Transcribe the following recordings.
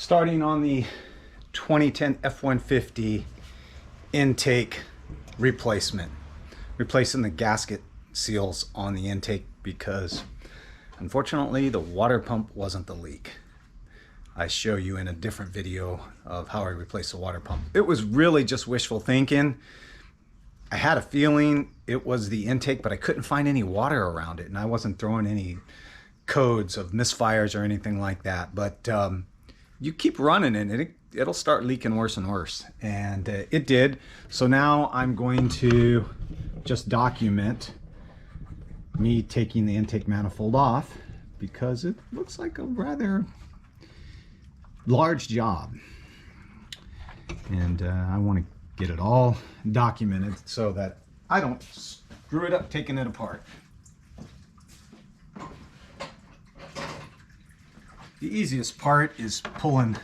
Starting on the 2010 F150 intake replacement. Replacing the gasket seals on the intake because unfortunately the water pump wasn't the leak. I show you in a different video of how I replaced the water pump. It was really just wishful thinking. I had a feeling it was the intake, but I couldn't find any water around it, and I wasn't throwing any codes of misfires or anything like that. But you keep running and it'll start leaking worse and worse, and it did. So now I'm going to just document me taking the intake manifold off because it looks like a rather large job, and I want to get it all documented so that I don't screw it up taking it apart. The easiest part is pulling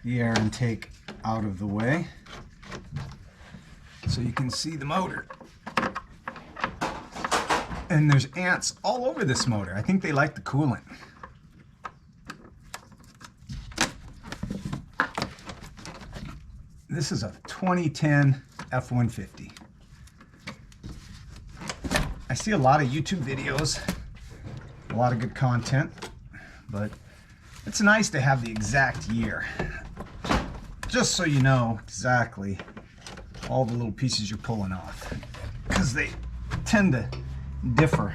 the air intake out of the way so you can see the motor. And there's ants all over this motor. I think they like the coolant. This is a 2010 F150. I see a lot of YouTube videos, a lot of good content, but it's nice to have the exact year, just so you know exactly all the little pieces you're pulling off, because they tend to differ.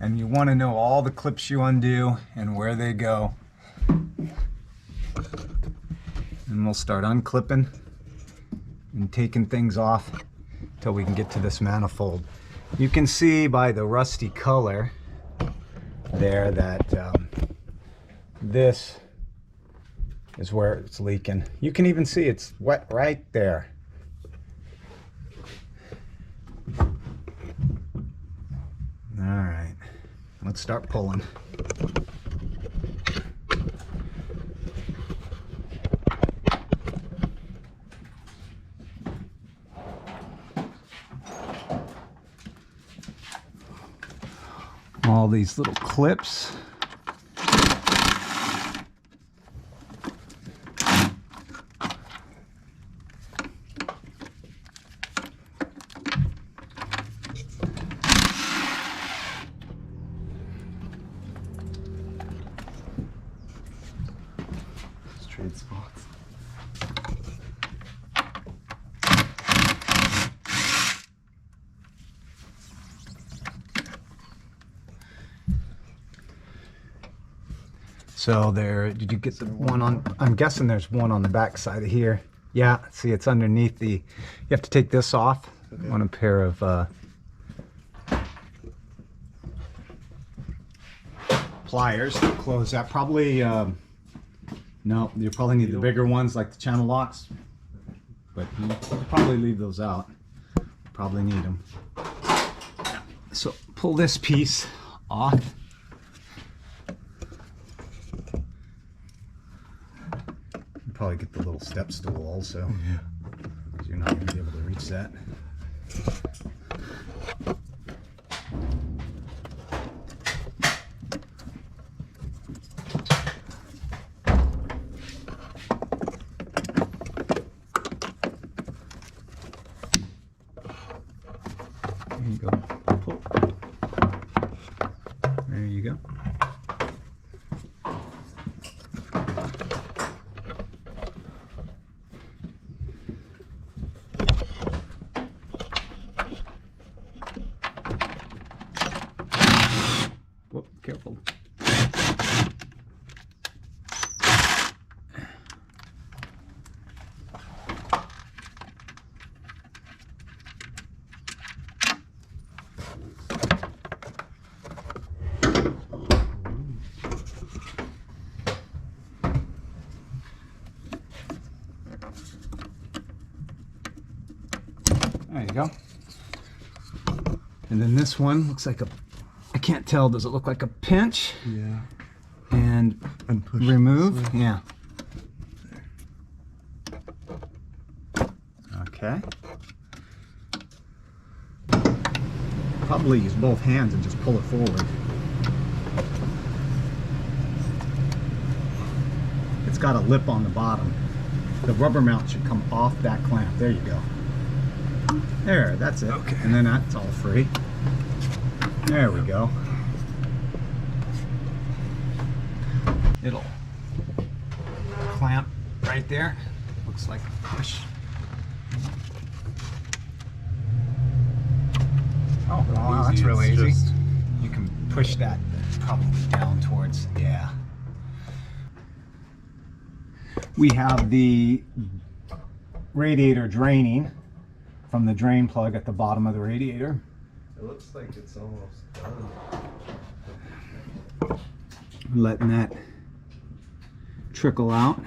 And you want to know all the clips you undo and where they go. And we'll start unclipping and taking things off until we can get to this manifold. You can see by the rusty color there that this is where it's leaking. You can even see it's wet right there. All right, let's start pulling. All these little clips. Straight spots. So there, did you get the one on, I'm guessing there's one on the back side of here. Yeah, see it's underneath the, you have to take this off on a pair of pliers to close that. Probably, no, you probably need the bigger ones like the channel locks, but you probably leave those out. Probably need them. So pull this piece off. Probably get the little step stool also. Yeah. Because you're not going to be able to reach that. There you go. Pull. There you go. Whoop, careful. There you go. And then this one looks like a, I can't tell, does it look like a pinch? Yeah. And push remove? Yeah. Okay. Probably use both hands and just pull it forward. it's got a lip on the bottom. The rubber mount should come off that clamp. There you go. There, that's it. Okay. And then that's all free. There we go. It'll clamp right there. Looks like a push. Oh, wow, that's really easy. You can push that probably down towards, yeah. We have the radiator draining from the drain plug at the bottom of the radiator. It looks like it's almost done. Letting that trickle out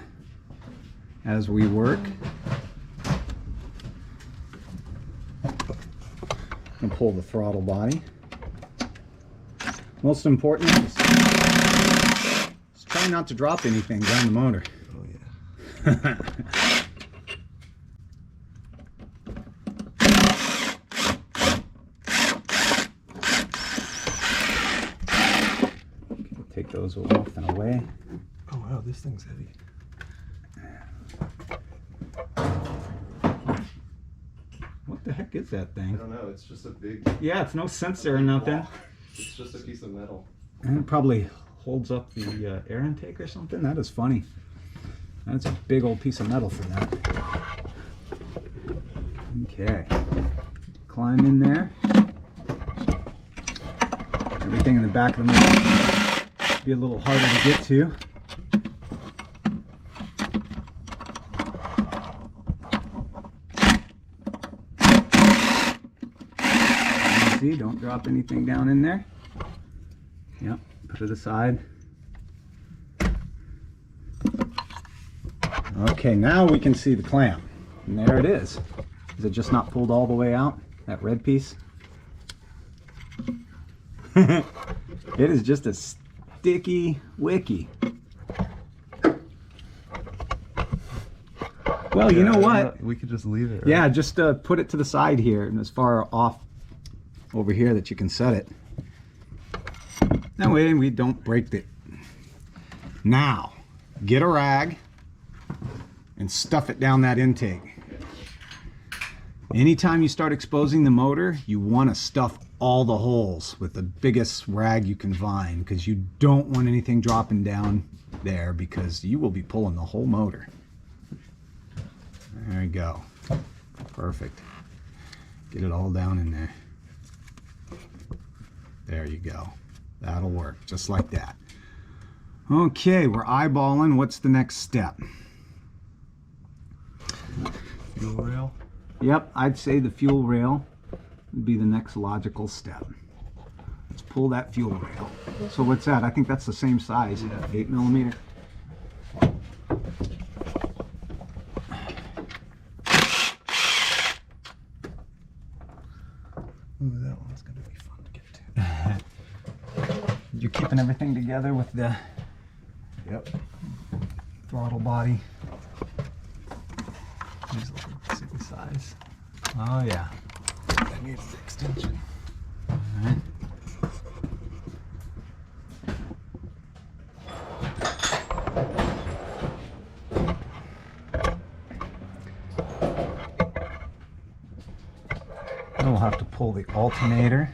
as we work. And pull the throttle body. Most important is try not to drop anything down the motor. Oh yeah. Take those off and away. Oh wow, this thing's heavy. What the heck is that I thing? don't know, it's just a big... Yeah, it's no sensor or nothing. It's just a piece of metal. And it probably holds up the air intake or something. That is funny. That's a big old piece of metal for that. Okay. Climb in there. Everything in the back of the motor be a little harder to get to. Easy, don't drop anything down in there. Yep, put it aside. Okay, now we can see the clamp. And there it is. Is it just not pulled all the way out? That red piece? It is just a sticky wicky. Well, yeah, you know what? We could just leave it. Right? Yeah, just put it to the side here and as far off over here that you can set it. That way we don't break it. Now, get a rag and stuff it down that intake. Anytime you start exposing the motor, you want to stuff all the holes with the biggest rag you can find, because you don't want anything dropping down there, because you will be pulling the whole motor. There you go. Perfect. Get it all down in there. There you go. That'll work just like that. Okay, we're eyeballing. What's the next step? Fuel rail? Yep, I'd say the fuel rail would be the next logical step. Let's pull that fuel rail. So what's that? I think that's the same size, 8mm. Ooh, that one's gonna be fun to get to. You're keeping everything together with the Yep. throttle body. These look like the same size. Oh yeah. That needs the extension. All right. Then we'll have to pull the alternator.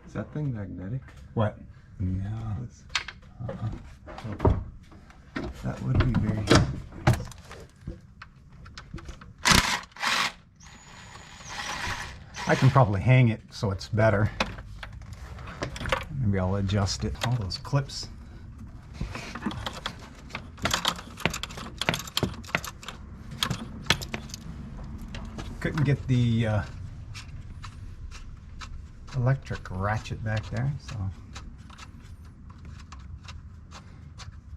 Is that thing magnetic? What? No. Oh, that would be very nice. I can probably hang it so it's better. Maybe I'll adjust it. All those clips. Couldn't get the electric ratchet back there, so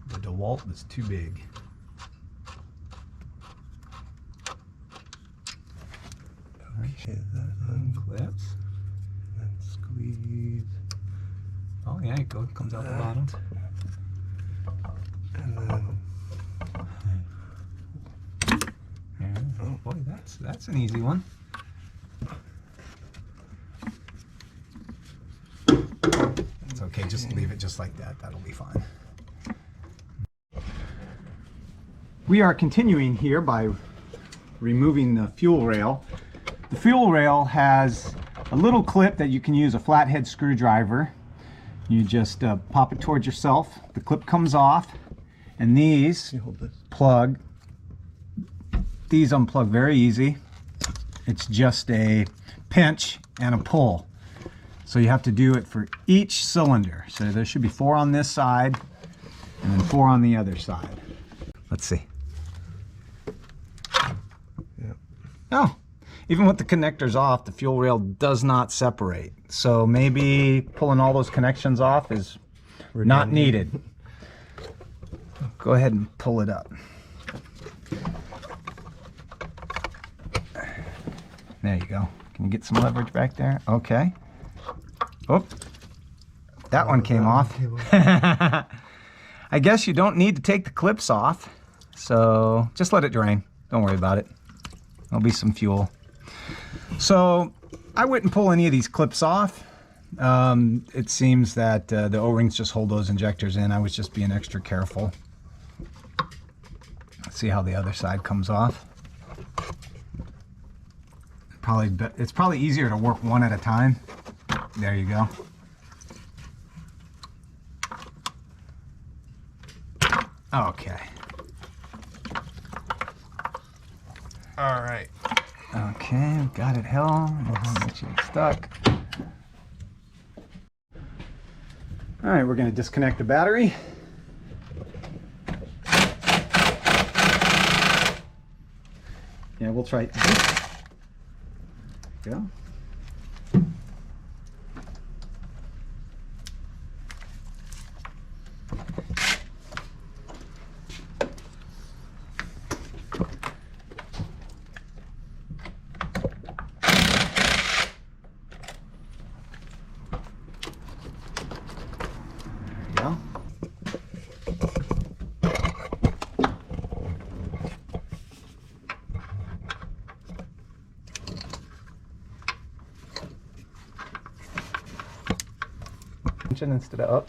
the DeWalt is too big. Okay, that Clips. and squeeze. Oh yeah, it comes out the bottom. And then Yeah. Oh boy, that's an easy one. It's okay, just leave it just like that. That'll be fine. We are continuing here by removing the fuel rail. The fuel rail has a little clip that you can use a flathead screwdriver. You just pop it towards yourself. The clip comes off, and these you hold this. plug. These unplug very easy. It's just a pinch and a pull. So you have to do it for each cylinder. So there should be 4 on this side and then 4 on the other side. Let's see. Yeah. Oh, even with the connectors off, the fuel rail does not separate. So maybe pulling all those connections off is not needed. Go ahead and pull it up. There you go. Can you get some leverage back there? Okay. Oh, that one came off. I guess you don't need to take the clips off, so just let it drain. Don't worry about it. There'll be some fuel. So I wouldn't pull any of these clips off. It seems that the O-rings just hold those injectors in. I was just being extra careful. Let's see how the other side comes off. It's probably easier to work one at a time. There you go. Okay. All right. Okay, got it held. Get you stuck. All right, we're going to disconnect the battery. Yeah, we'll try. Go. Instead of up.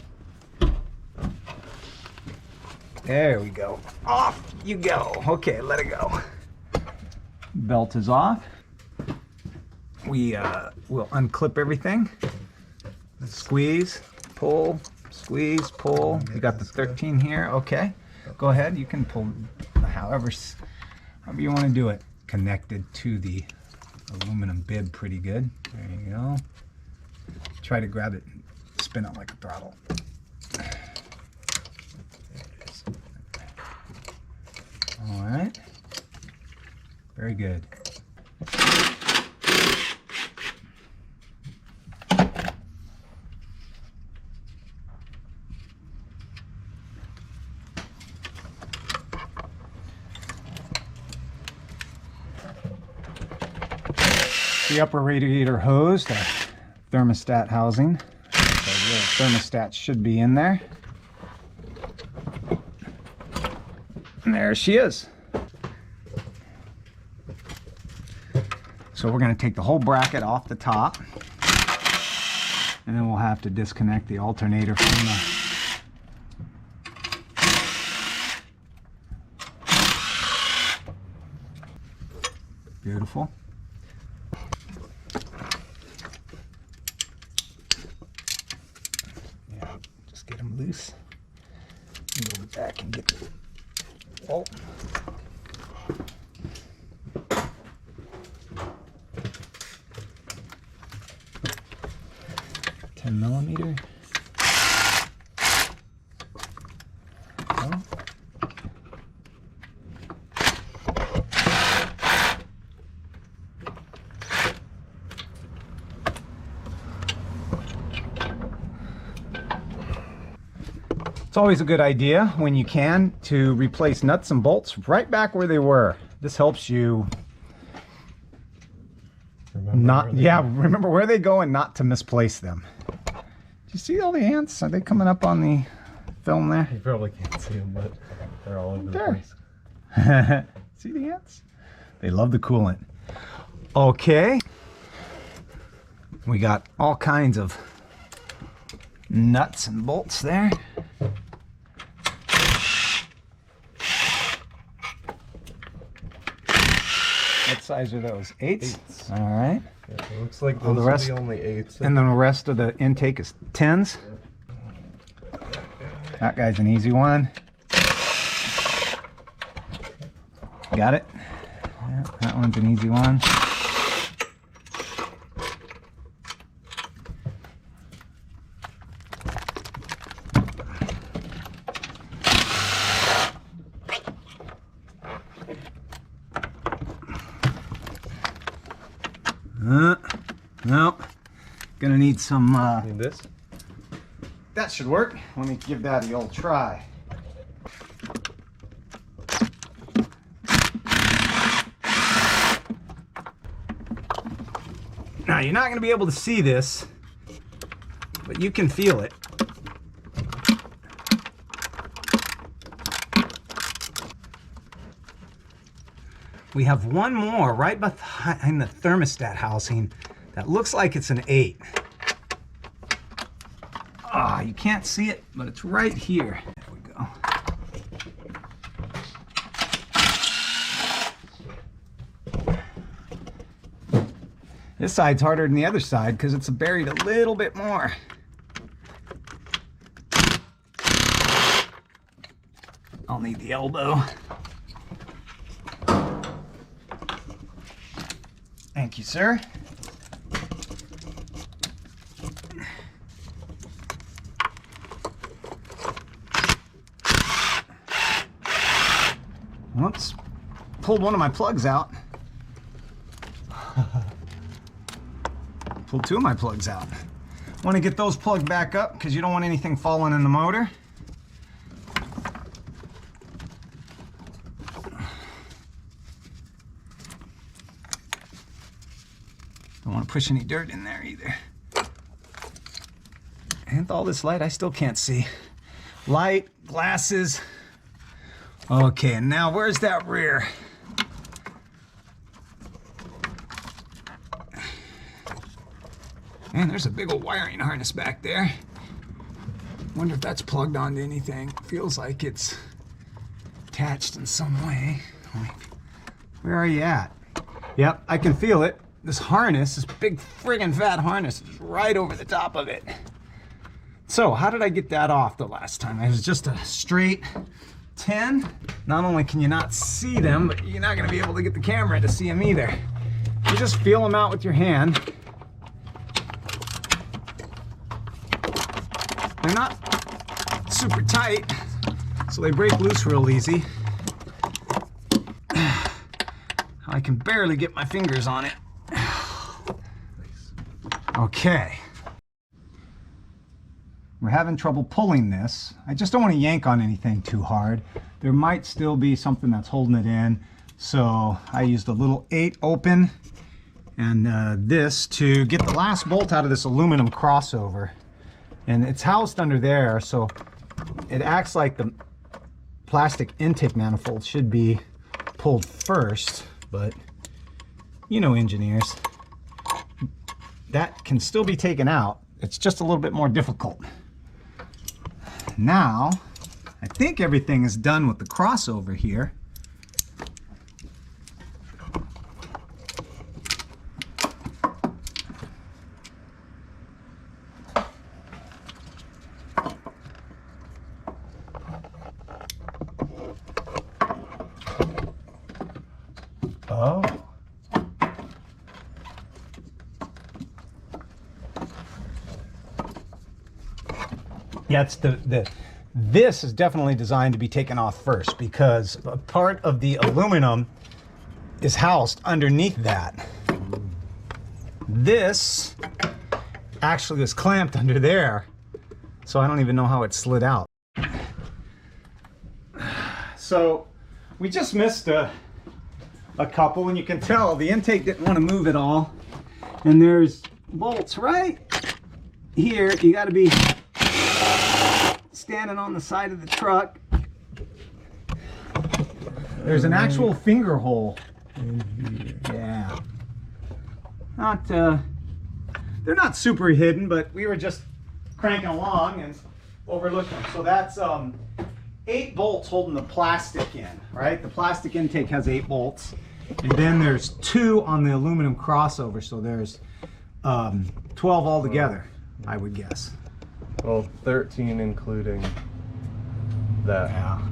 There we go. Off you go. Okay, let it go. Belt is off. We will unclip everything. Squeeze, pull, squeeze, pull. You got the 13 here. Okay, go ahead. You can pull however you want to do it. Connected to the aluminum bib pretty good. There you go. Try to grab it. Spin it like a throttle. All right. Very good. The upper radiator hose, the thermostat housing. The thermostat should be in there. And there she is. So we're going to take the whole bracket off the top, and then we'll have to disconnect the alternator from the... Beautiful. Get them loose. Go back and get the bolt. 10mm. Oh. always a good idea when you can to replace nuts and bolts right back where they were. This helps you remember where they go and not to misplace them. Do you see all the ants? Are they coming up on the film there? You probably can't see them, but they're all over the place. See the ants? They love the coolant. Okay. We got all kinds of nuts and bolts there. What size are those? Eights? All right. Yeah, it looks like those are the only 8s. And then the rest of the intake is 10s. That guy's an easy one. Got it? Yeah, that one's an easy one. No, gonna need some. Need this? That should work. Let me give that the old try. Now you're not gonna be able to see this, but you can feel it. We have one more right behind the thermostat housing that looks like it's an 8. Ah, you can't see it, but it's right here. There we go. This side's harder than the other side because it's buried a little bit more. I'll need the elbow. Thank you, sir. Whoops. Pulled one of my plugs out. Pulled 2 of my plugs out. Want to get those plugged back up because you don't want anything falling in the motor. Don't want to push any dirt in there either. And with all this light, I still can't see. Light, glasses. Okay, and now where's that rear? Man, there's a big old wiring harness back there. Wonder if that's plugged onto anything. Feels like it's attached in some way. Where are you at? Yep, I can feel it. This harness, this big friggin' fat harness is right over the top of it. So, how did I get that off the last time? It was just a straight 10. Not only can you not see them, but you're not gonna be able to get the camera to see them either. You just feel them out with your hand. They're not super tight, so they break loose real easy. I can barely get my fingers on it. Okay. We're having trouble pulling this. I just don't want to yank on anything too hard. There might still be something that's holding it in. So I used a little 8 open and this to get the last bolt out of this aluminum crossover. And it's housed under there, so it acts like the plastic intake manifold should be pulled first, but you know, engineers, that can still be taken out. It's just a little bit more difficult. Now, I think everything is done with the crossover here. Oh. Yeah, it's this is definitely designed to be taken off first because a part of the aluminum is housed underneath that. This actually was clamped under there, so I don't even know how it slid out. So we just missed a couple, and you can tell the intake didn't want to move at all. And there's bolts right here. You got to be standing on the side of the truck. There's an actual finger hole. Yeah. They're not super hidden, but we were just cranking along and overlooked them. So that's 8 bolts holding the plastic in, right? The plastic intake has 8 bolts. And then there's 2 on the aluminum crossover, so there's 12 altogether, I would guess. Well, 13 including that. Yeah.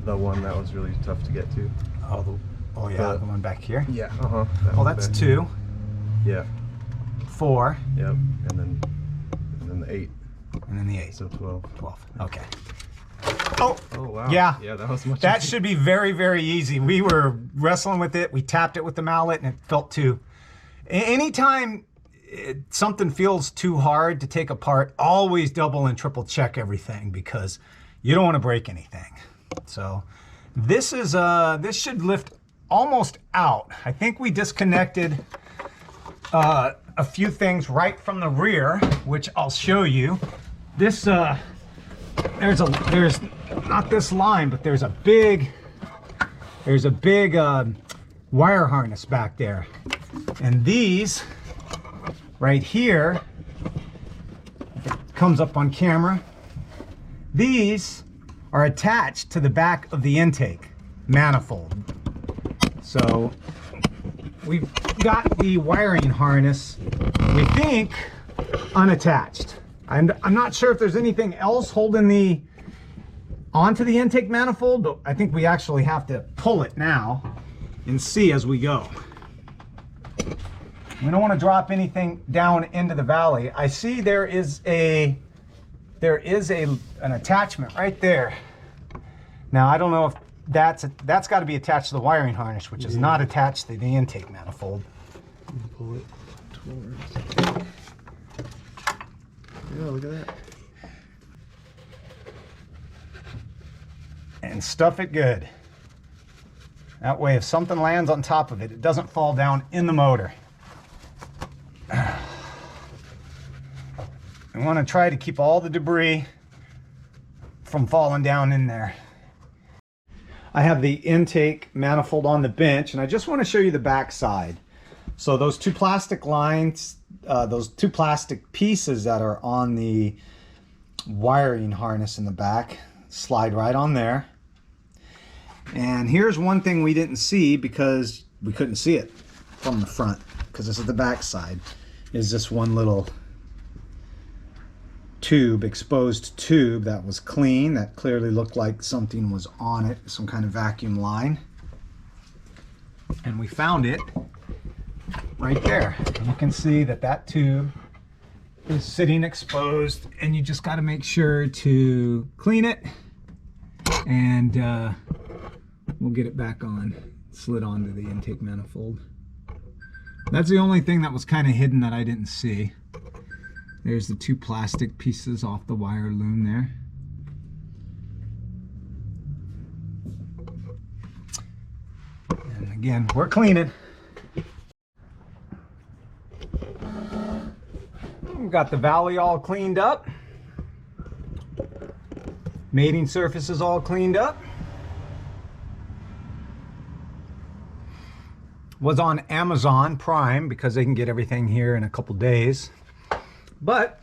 The one that was really tough to get to. Oh yeah, the one back here? Yeah. Oh, that's 2. Yeah. 4. Yep. And then the 8. And then the 8. So 12. 12. Okay. Oh wow. Yeah. Yeah, that was much That easier. should be very, very easy. We were wrestling with it. We tapped it with the mallet and it felt too. Anytime something feels too hard to take apart, always double and triple check everything because you don't want to break anything. So this is this should lift almost out. I think we disconnected a few things right from the rear, which I'll show you. This there's not this line, but there's a big wire harness back there, and these right here, if it comes up on camera, these are attached to the back of the intake manifold. So we've got the wiring harness, we think, unattached. I'm not sure if there's anything else holding onto the intake manifold, but I think we actually have to pull it now and see as we go. We don't want to drop anything down into the valley. I see there is an attachment right there. Now I don't know if that's got to be attached to the wiring harness, which is not attached to the intake manifold. Pull it towards. Yeah, look at that. And stuff it good. That way if something lands on top of it, it doesn't fall down in the motor. We want to try to keep all the debris from falling down in there. I have the intake manifold on the bench, and I just want to show you the back side. So those 2 plastic lines, those 2 plastic pieces that are on the wiring harness in the back slide right on there. And here's one thing we didn't see because we couldn't see it from the front, because this is the back side, is this one little tube, exposed tube that was clean, that clearly looked like something was on it, some kind of vacuum line. And we found it right there. And you can see that tube is sitting exposed, and you just got to make sure to clean it, and we'll get it back on, slid onto the intake manifold. That's the only thing that was kind of hidden that I didn't see. There's the 2 plastic pieces off the wire loom there. And again, we're cleaning. We've got the valley all cleaned up. Mating surface is all cleaned up. Was on Amazon Prime because they can get everything here in a couple days. But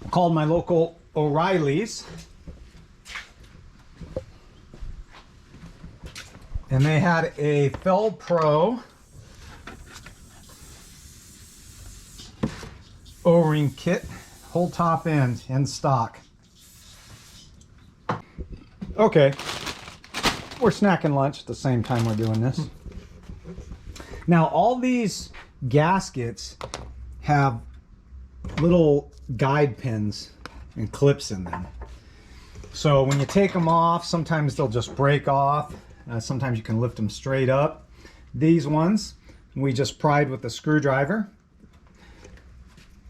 I called my local O'Reilly's, and they had a Fel Pro O-ring kit, whole top end in stock. Okay, we're snacking lunch at the same time we're doing this. Now all these gaskets have little guide pins and clips in them. So when you take them off, sometimes they'll just break off. Sometimes you can lift them straight up. These ones, we just pried with a screwdriver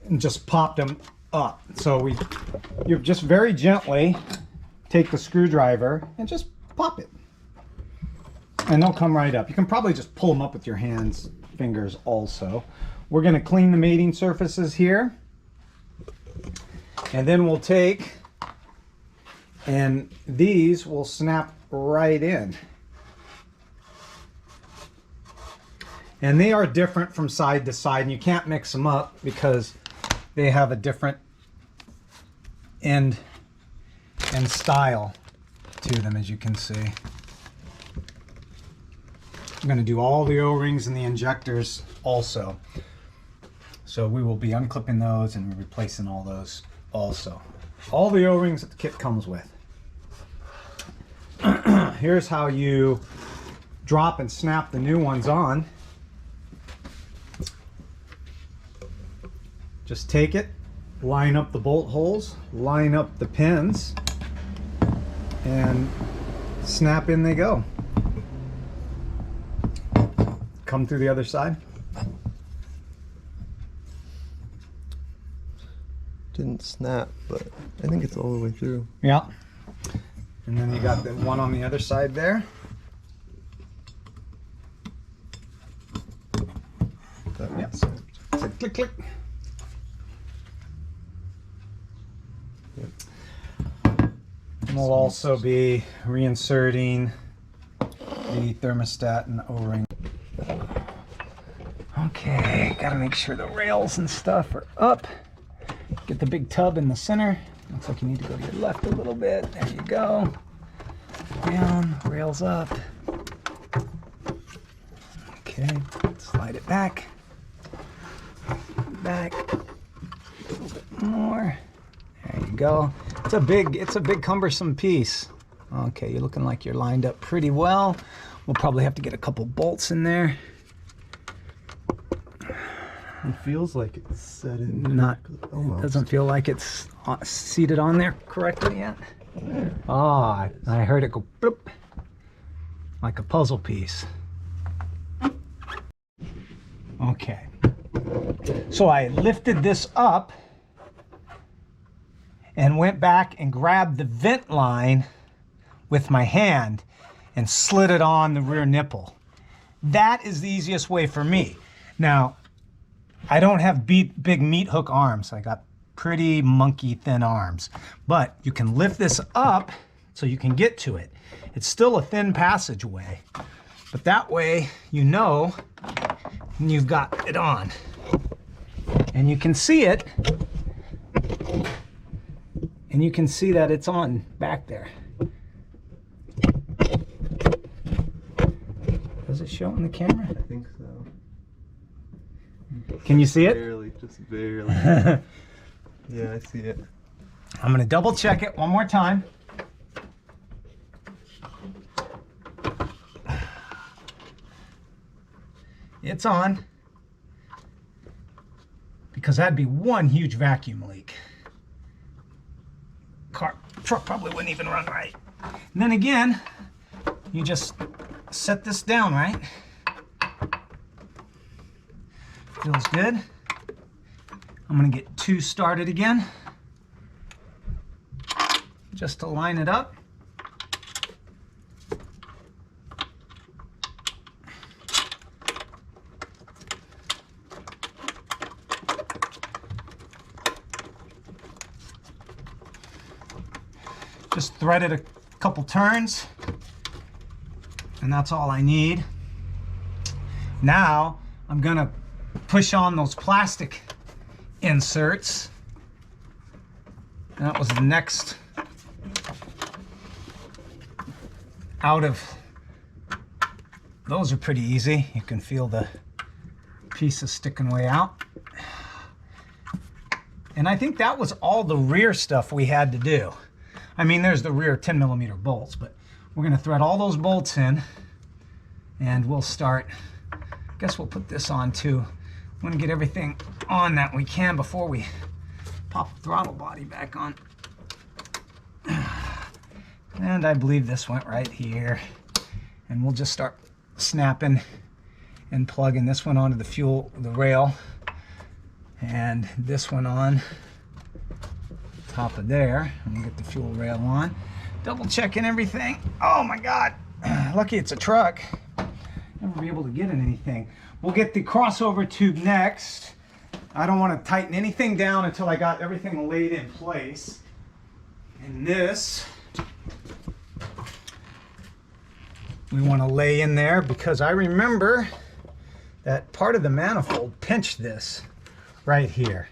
and just popped them up. So you just very gently take the screwdriver and just pop it. And they'll come right up. You can probably just pull them up with your hands, fingers also. We're going to clean the mating surfaces here. And then we'll take, and these will snap right in. And they are different from side to side, and you can't mix them up because they have a different end and style to them, as you can see. I'm going to do all the O-rings and the injectors also. So we will be unclipping those and replacing all those also. All the O-rings that the kit comes with. Here's how you drop and snap the new ones on. Just take it, line up the bolt holes, line up the pins, and snap in they go. Come through the other side. Didn't snap, but I think it's all the way through. Yeah. And then you got the one on the other side there. That Yep. makes sense. So click, click. Yep. And we'll also be reinserting the thermostat and the O-ring. Okay, gotta make sure the rails and stuff are up. Get the big tub in the center. Looks like you need to go to your left a little bit. There you go. Down, rails up. Okay, slide it back. Back. A little bit more. There you go. It's a big cumbersome piece. Okay, you're looking like you're lined up pretty well. We'll probably have to get a couple bolts in there. It feels like it's set in. Not, Almost. it doesn't feel like it's seated on there correctly yet. Ah, I heard it go bloop, like a puzzle piece. Okay. So I lifted this up and went back and grabbed the vent line with my hand and slid it on the rear nipple. That is the easiest way for me. Now, I don't have big meat hook arms. I got pretty monkey thin arms, but you can lift this up so you can get to it. It's still a thin passageway, but that way you know you've got it on. And you can see it, and you can see that it's on back there. Does it show on the camera? I think so. Can you see it? Barely, just barely. Yeah, I see it. I'm gonna double check it one more time. It's on. Because that'd be one huge vacuum leak. Truck probably wouldn't even run right. And then again, you just set this down right. Feels good. I'm gonna get two started again, just to line it up. Just thread it a couple turns, and that's all I need. Now I'm gonna push on those plastic inserts. That was the next out of. Those are pretty easy. You can feel the pieces sticking way out. And I think that was all the rear stuff we had to do. I mean, there's the rear 10mm bolts, but we're gonna thread all those bolts in, and we'll start. I guess we'll put this on too. I'm gonna get everything on that we can before we pop the throttle body back on. And I believe this went right here. And we'll just start snapping and plugging this one onto the rail. And this one on top of there. And we'll get the fuel rail on. Double checking everything. Oh my God. Lucky it's a truck. Never be able to get in anything. We'll get the crossover tube next. I don't want to tighten anything down until I got everything laid in place. And this, we want to lay in there because I remember that part of the manifold pinched this right here.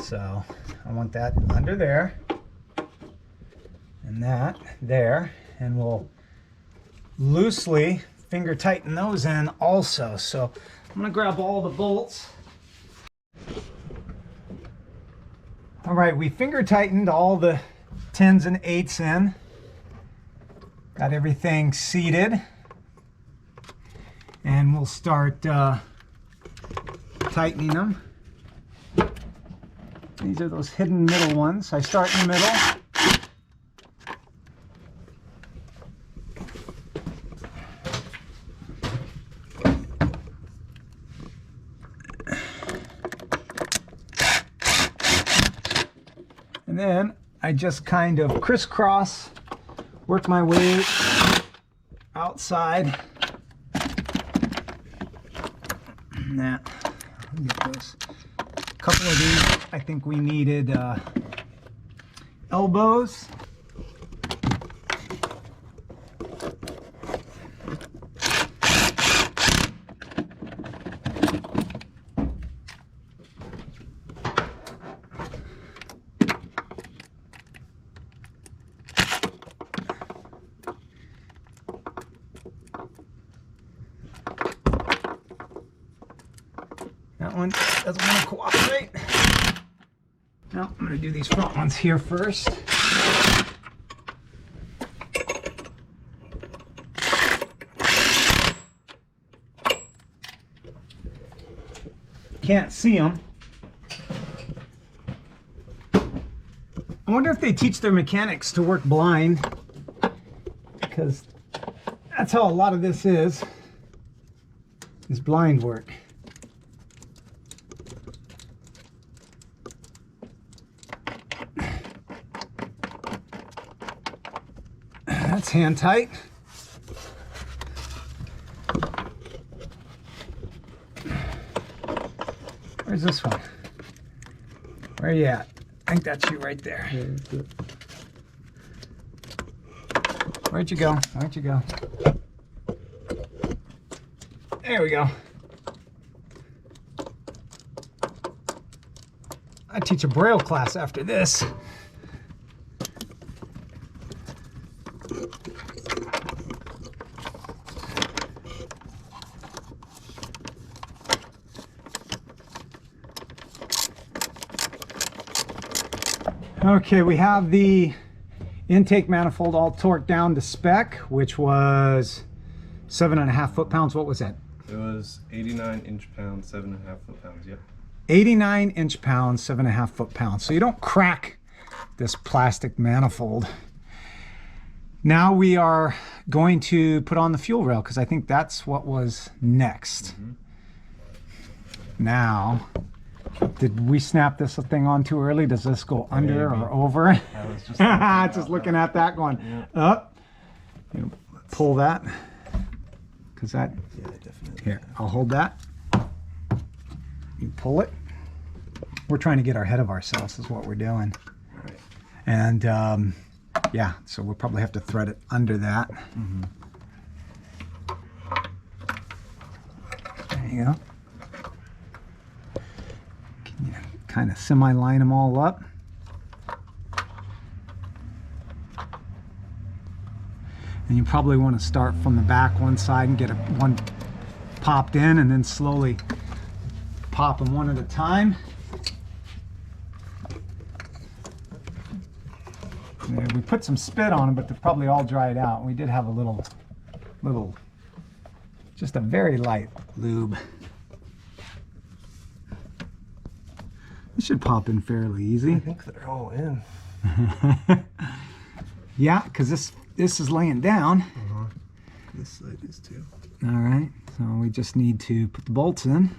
So I want that under there and that there, and we'll loosely finger tighten those in also. So I'm going to grab all the bolts. All right, we finger tightened all the 10s and 8s in. Got everything seated. And we'll start tightening them. These are those hidden middle ones. I start in the middle. And then I just kind of crisscross, work my way outside. Nah, let me get this. A couple of these, I think we needed elbows. That one doesn't want to cooperate. No, I'm going to do these front ones here first. Can't see them. I wonder if they teach their mechanics to work blind, because that's how a lot of this is blind work. That's hand tight. Where's this one? Where are you at? I think that's you right there. Where'd you go? Where'd you go? There we go. I teach a Braille class after this. Okay, we have the intake manifold all torqued down to spec, which was 7.5 foot-pounds. What was that? It was 89 inch-pounds, 7.5 foot-pounds, yep. 89 inch-pounds, 7.5 foot-pounds. So you don't crack this plastic manifold. Now we are going to put on the fuel rail, because I think that's what was next. Now, did we snap this thing on too early? Does this go under or over? I was just looking at that going, yeah. Up. You pull that. Because that, Yeah, definitely. here, I'll hold that. You pull it. We're trying to get ahead of ourselves is what we're doing. Right. And yeah, so we'll probably have to thread it under that. Mm-hmm. There you go. Can you kind of semi-line them all up? And you probably want to start from the back one side and get one popped in, and then slowly pop them one at a time. There, we put some spit on them, but they're probably all dried out. We did have a little, just a very light lube. This should pop in fairly easy. I think they're all in. Yeah, because this is laying down. This side is too. All right, so we just need to put the bolts in.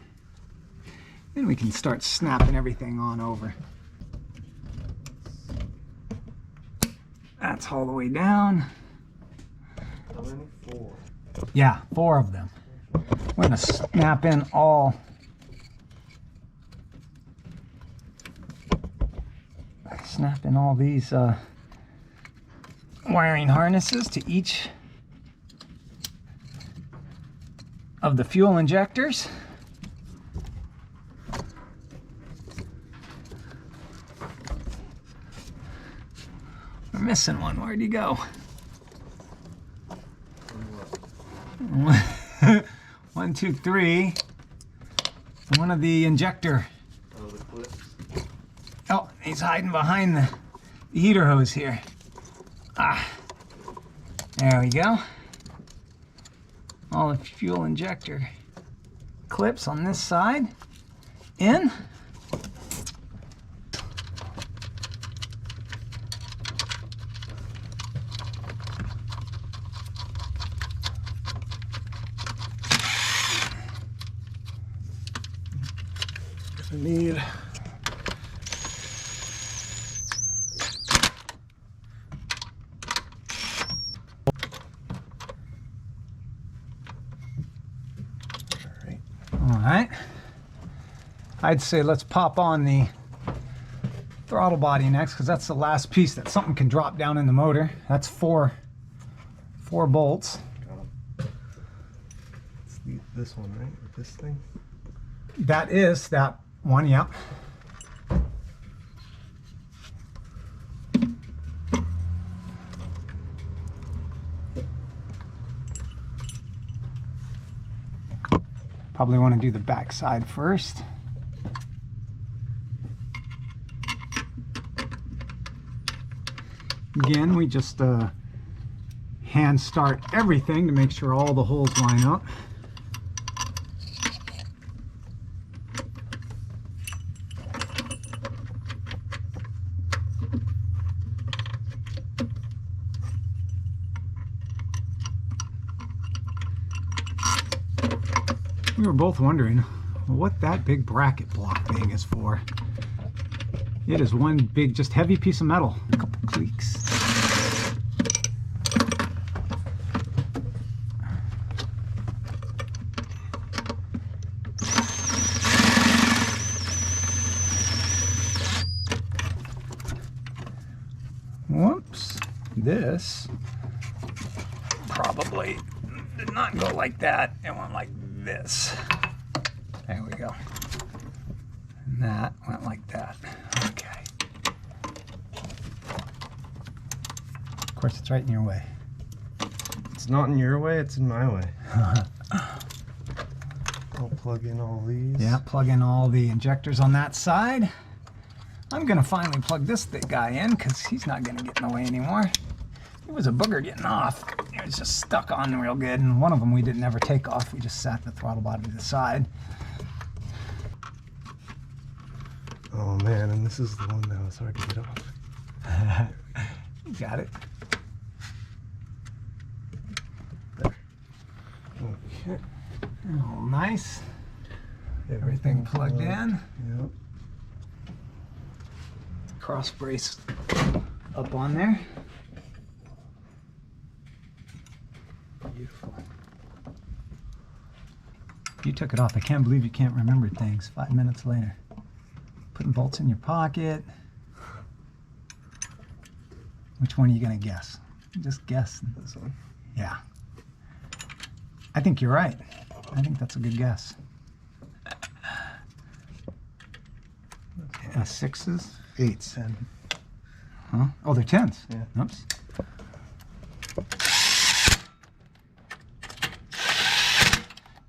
Then we can start snapping everything on over. That's all the way down. How many? 4. Yeah, 4 of them. We're gonna snap in all. Snap in all these wiring harnesses to each of the fuel injectors. We're missing one. Where'd he go? 1, 2, 3. One of the injector. Oh, the clips. Oh, he's hiding behind the heater hose here. Ah, there we go. All the fuel injector clips on this side. In. I need. All right. I'd say let's pop on the throttle body next, because that's the last piece that something can drop down in the motor. That's four bolts. It's this one, right? Or this thing? That is that one, yep. Probably want to do the back side first. Again, we just hand start everything to make sure all the holes line up. We were both wondering what that big bracket block thing is for. It is one big, just heavy piece of metal. A couple cleeks. Whoops. This probably did not go like that. It went like this. There we go. And that went like that. Okay. Of course, it's right in your way. It's not in your way, it's in my way. I'll plug in all these. Yeah, plug in all the injectors on that side. I'm gonna finally plug this big guy in because he's not gonna get in the way anymore. It was a booger getting off. It was just stuck on real good, and one of them we didn't ever take off. We just sat the throttle body to the side. Oh man, and this is the one that was hard to get off. You got it. There. Okay. Oh, nice. Everything plugged in. Yep. Cross brace up on there. Beautiful. You took it off. I can't believe you can't remember things 5 minutes later. Putting bolts in your pocket. Which one are you going to guess? Just guess. This one. Yeah. I think you're right. I think that's a good guess. Sixes? Eights. 10. Huh? Oh, they're tens. Yeah. Oops.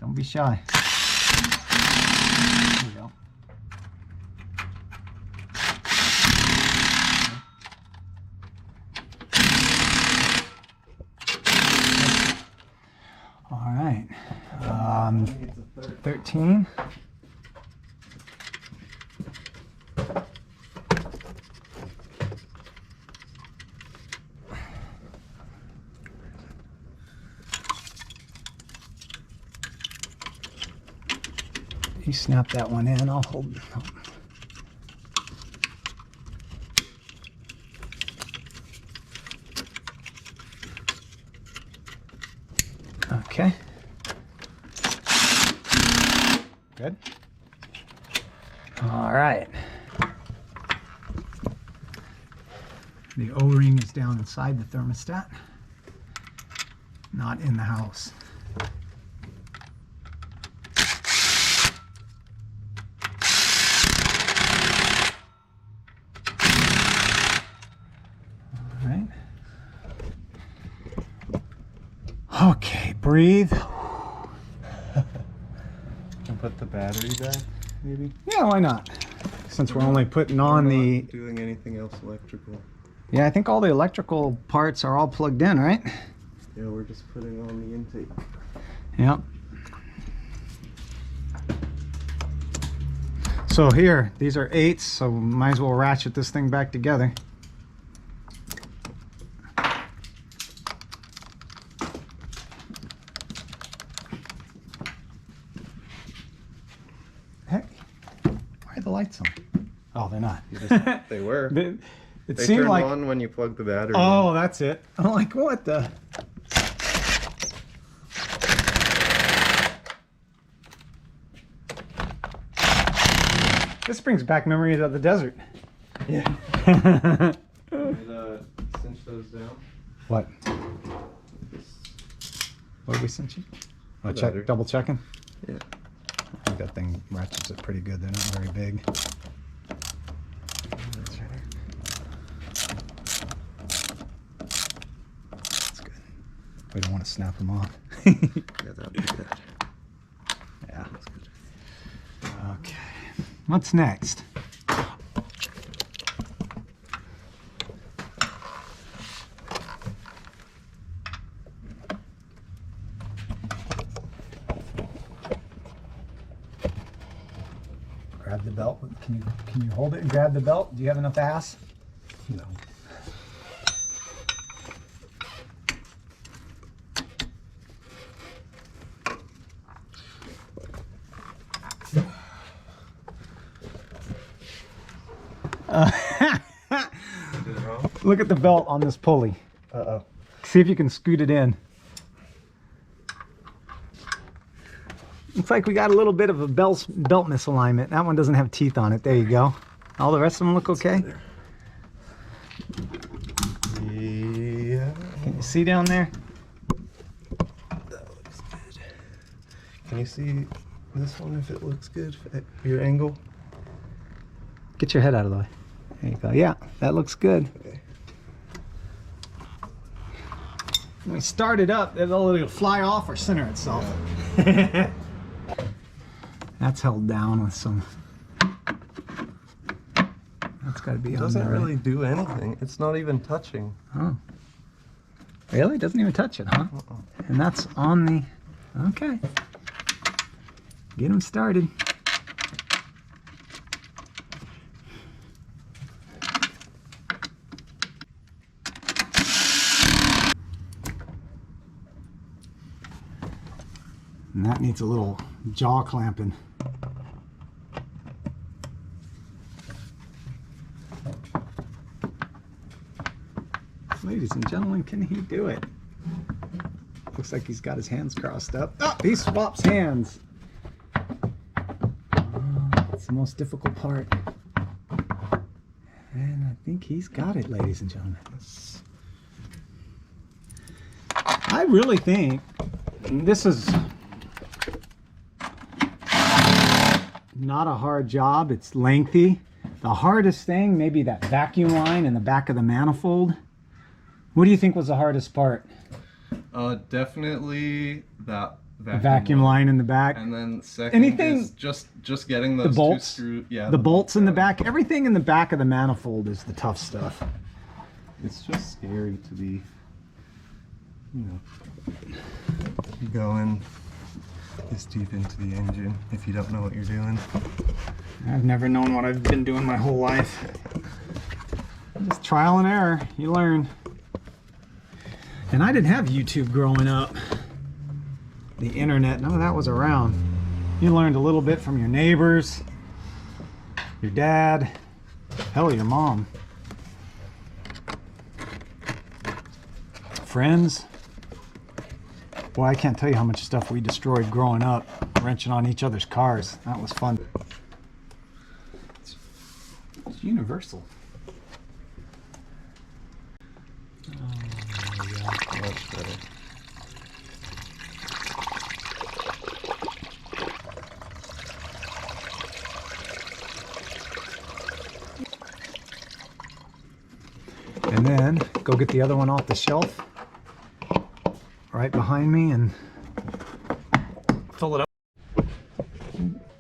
Don't be shy. There we go. All right. 13. You snap that one in, I'll hold. Okay. Good. All right. The O-ring is down inside the thermostat, not in the house. All right. Okay, breathe. And put the battery back, maybe? Yeah, why not? Since we're only putting on the... doing anything else electrical. Yeah, I think all the electrical parts are all plugged in, right? Yeah, we're just putting on the intake. Yep. So here, these are 8s, so might as well ratchet this thing back together. Heck, why are the lights on? Oh, they're not. They were. It They seemed turn like... on when you plug the battery Oh, in. that's it. I'm like, what the... This brings back memories of the desert. Yeah. Cinch those down. What? What did we cinch you? Oh, The battery. double checking? Yeah. I think that thing ratchets it pretty good. They're not very big. That's right. That's good. We don't want to snap them off. Yeah, that'd be good. Yeah. That's good. Okay. What's next? Grab the belt. Can you hold it and grab the belt? Do you have enough ass? No. Look at the belt on this pulley. Uh-oh. See if you can scoot it in. Looks like we got a little bit of a belt misalignment. That one doesn't have teeth on it. There you go. All the rest of them look okay? Yeah. Can you see down there? That looks good. Can you see this one if it looks good at your angle? Get your head out of the way. There you go. Yeah, that looks good. Okay. When we start it up, it'll fly off or center itself. That's held down with some... That's got to be It on doesn't there, really right? do anything. It's not even touching. Oh. Really? Doesn't even touch it, huh? Uh-uh. And that's on the... Okay. Get them started. And that needs a little jaw clamping. Ladies and gentlemen, can he do it? Looks like he's got his hands crossed up. Oh, he swaps hands. It's the most difficult part. And I think he's got it, ladies and gentlemen. I really think this is not a hard job. It's lengthy. The hardest thing, maybe that vacuum line in the back of the manifold. What do you think was the hardest part? Definitely that Vacuum line in the back. And then second Anything- is just getting those bolts? two screws. Yeah, The bolts in the back. Everything in the back of the manifold is the tough stuff. It's just scary to be, you know, going this deep into the engine if you don't know what you're doing. I've never known what I've been doing my whole life. Just trial and error. You learn. And I didn't have YouTube growing up. The internet, none of that was around. You learned a little bit from your neighbors, your dad, hell, your mom. Boy, I can't tell you how much stuff we destroyed growing up, wrenching on each other's cars. That was fun. It's universal. Oh, yeah, much better. And then go get the other one off the shelf right behind me and fill it up.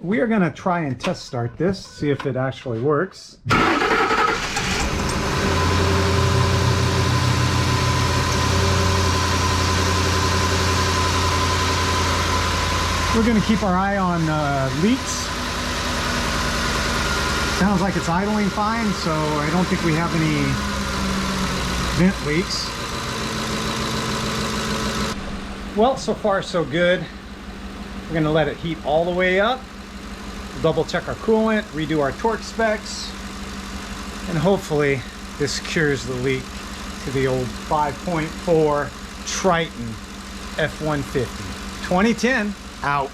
We are going to try and test start this, see if it actually works. We're going to keep our eye on leaks. Sounds like it's idling fine, so I don't think we have any vent leaks. Well, so far so good. We're going to let it heat all the way up, double check our coolant, redo our torque specs, and hopefully this cures the leak to the old 5.4 Triton F150. 2010 out.